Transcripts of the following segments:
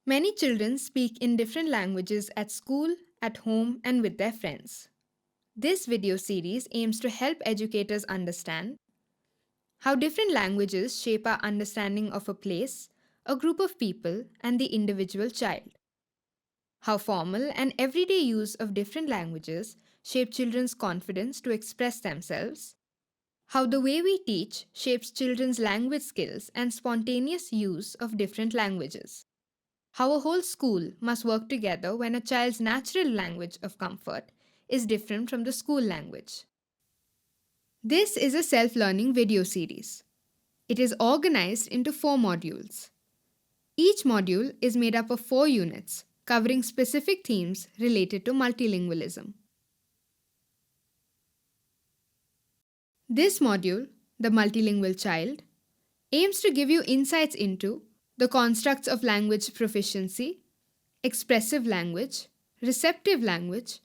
Many children speak in different languages at school, at home, and with their friends. This video series aims to help educators understand how different languages shape our understanding of a place, a group of people, and the individual child. How formal and everyday use of different languages shape children's confidence to express themselves. How the way we teach shapes children's language skills and spontaneous use of different languages. How a whole school must work together when a child's natural language of comfort is different from the school language. This is a self learning video series. It is organized into 4 modules. Each module is made up of 4 units covering specific themes related to multilingualism. This module, The Multilingual Child, aims to give you insights into the constructs of language proficiency, expressive language, receptive language,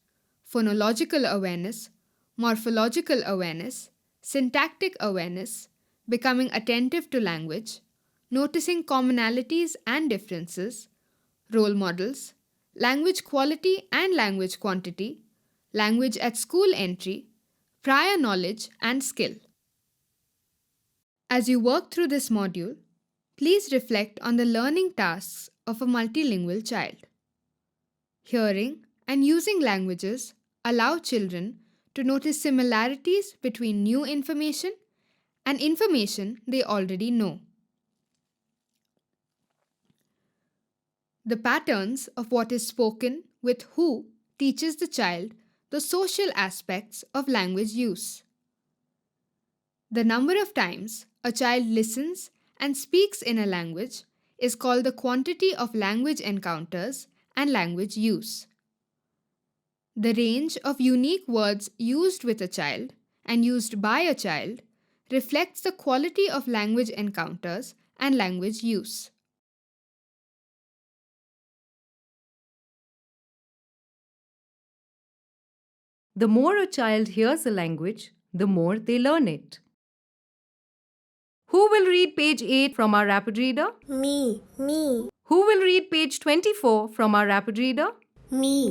phonological awareness, morphological awareness, syntactic awareness, becoming attentive to language, noticing commonalities and differences, role models, language quality and language quantity, language at school entry, prior knowledge and skill. As you work through this module, please reflect on the learning tasks of a multilingual child. Hearing and using languages allow children to notice similarities between new information and information they already know. The patterns of what is spoken with who teaches the child the social aspects of language use. The number of times a child listens and speaks in a language is called the quantity of language encounters and language use. The range of unique words used with a child and used by a child reflects the quality of language encounters and language use. The more a child hears a language, the more they learn it. Who will read page 8 from our rapid reader? Me. Who will read page 24 from our rapid reader? Me.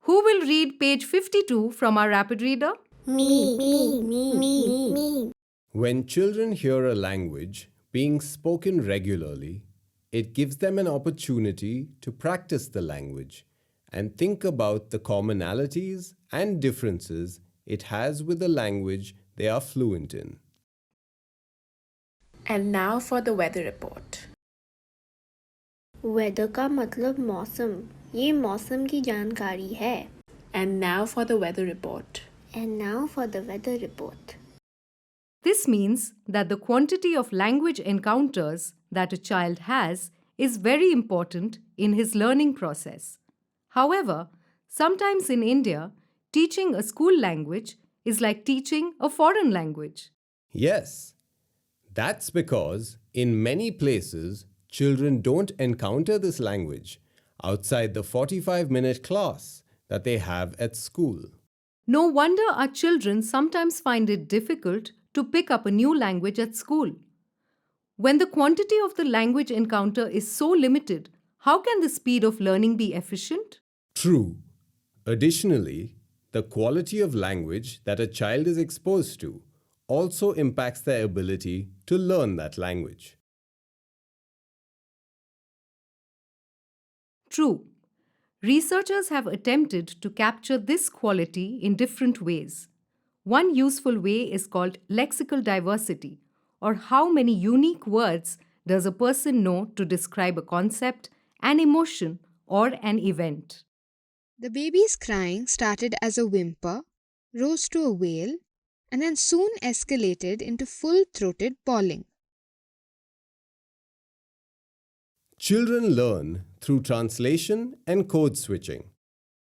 Who will read page 52 from our rapid reader? Me. When children hear a language being spoken regularly, it gives them an opportunity to practice the language and think about the commonalities and differences it has with the language they are fluent in. And now for the weather report. Weather का मतलब मौसम, ये मौसम की जानकारी है. And now for the weather report. And now for the weather report. This means that the quantity of language encounters that a child has is very important in his learning process. However, sometimes in India, teaching a school language is like teaching a foreign language. Yes, that's because in many places, children don't encounter this language outside the 45-minute class that they have at school. No wonder our children sometimes find it difficult to pick up a new language at school. When the quantity of the language encounter is so limited, how can the speed of learning be efficient? True. Additionally, the quality of language that a child is exposed to also impacts their ability to learn that language. True. Researchers have attempted to capture this quality in different ways. One useful way is called lexical diversity, or how many unique words does a person know to describe a concept, an emotion, or an event. The baby's crying started as a whimper, rose to a wail, and then soon escalated into full throated bawling. Children learn through translation and code switching.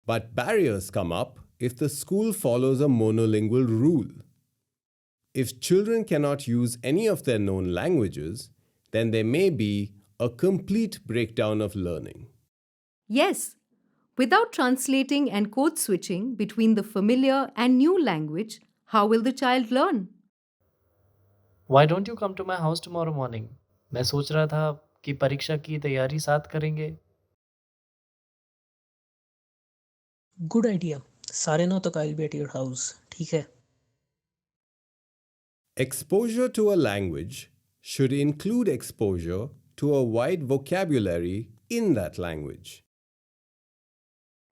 But barriers come up if the school follows a monolingual rule. If children cannot use any of their known languages, then there may be a complete breakdown of learning. Yes, without translating and code switching between the familiar and new language, how will the child learn? Why don't you come to my house tomorrow morning? मैं सोच रहा था कि परीक्षा की तैयारी साथ करेंगे? Good idea. सारे 9 तक I will be at your house. ठीक है। Exposure to a language should include exposure to a wide vocabulary in that language.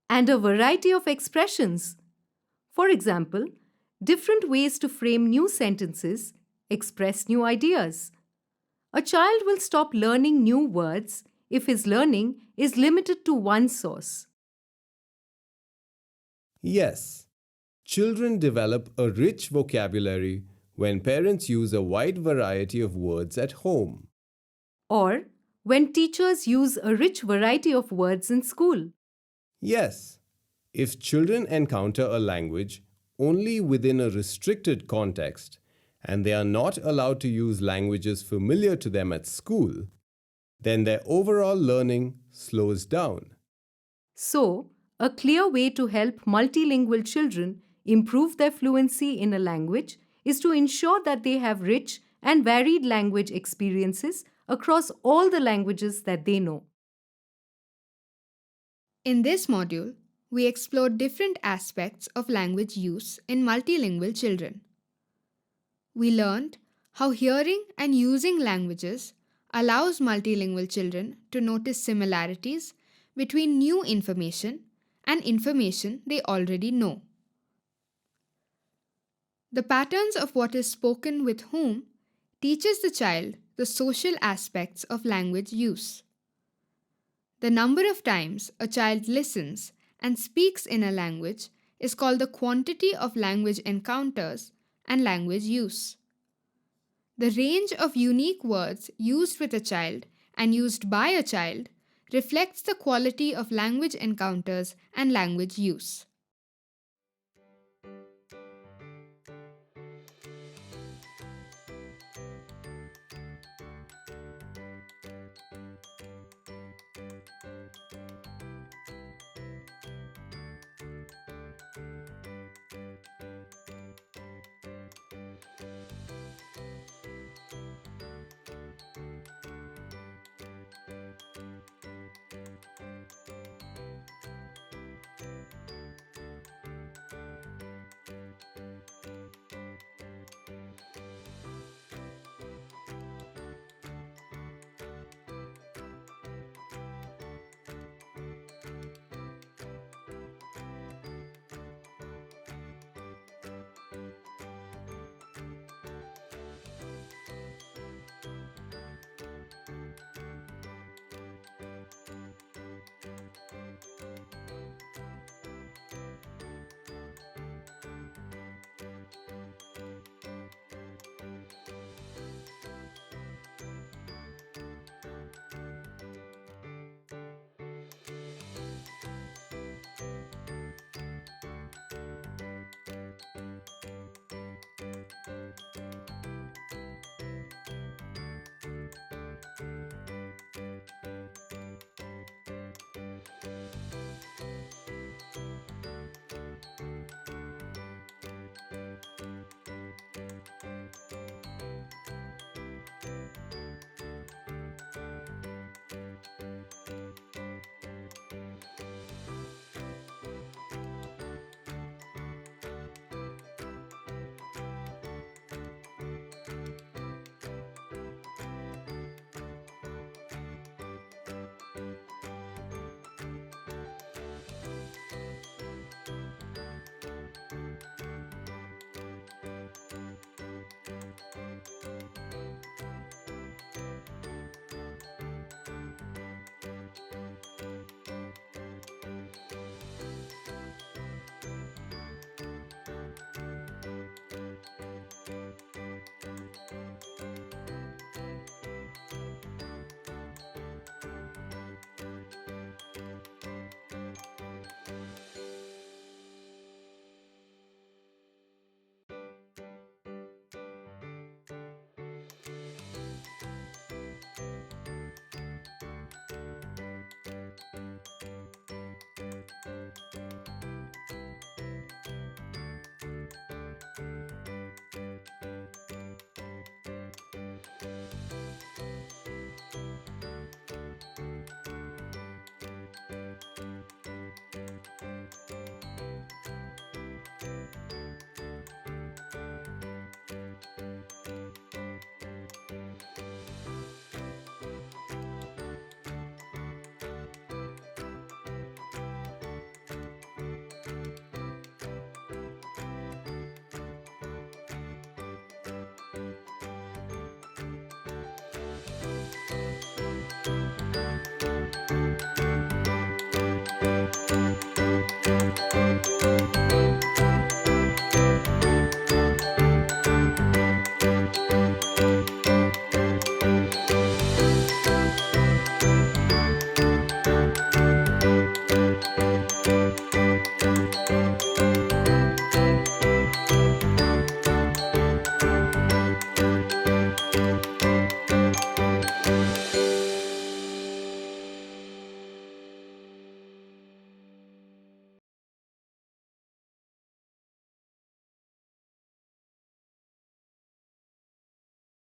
And a variety of expressions. For example, different ways to frame new sentences, express new ideas. A child will stop learning new words if his learning is limited to one source. Yes, children develop a rich vocabulary when parents use a wide variety of words at home. Or when teachers use a rich variety of words in school. Yes, if children encounter a language only within a restricted context and they are not allowed to use languages familiar to them at school, then their overall learning slows down. So, a clear way to help multilingual children improve their fluency in a language is to ensure that they have rich and varied language experiences across all the languages that they know. In this module, we explored different aspects of language use in multilingual children. We learned how hearing and using languages allows multilingual children to notice similarities between new information and information they already know. The patterns of what is spoken with whom teaches the child the social aspects of language use. The number of times a child listens and speaks in a language is called the quantity of language encounters and language use. The range of unique words used with a child and used by a child reflects the quality of language encounters and language use.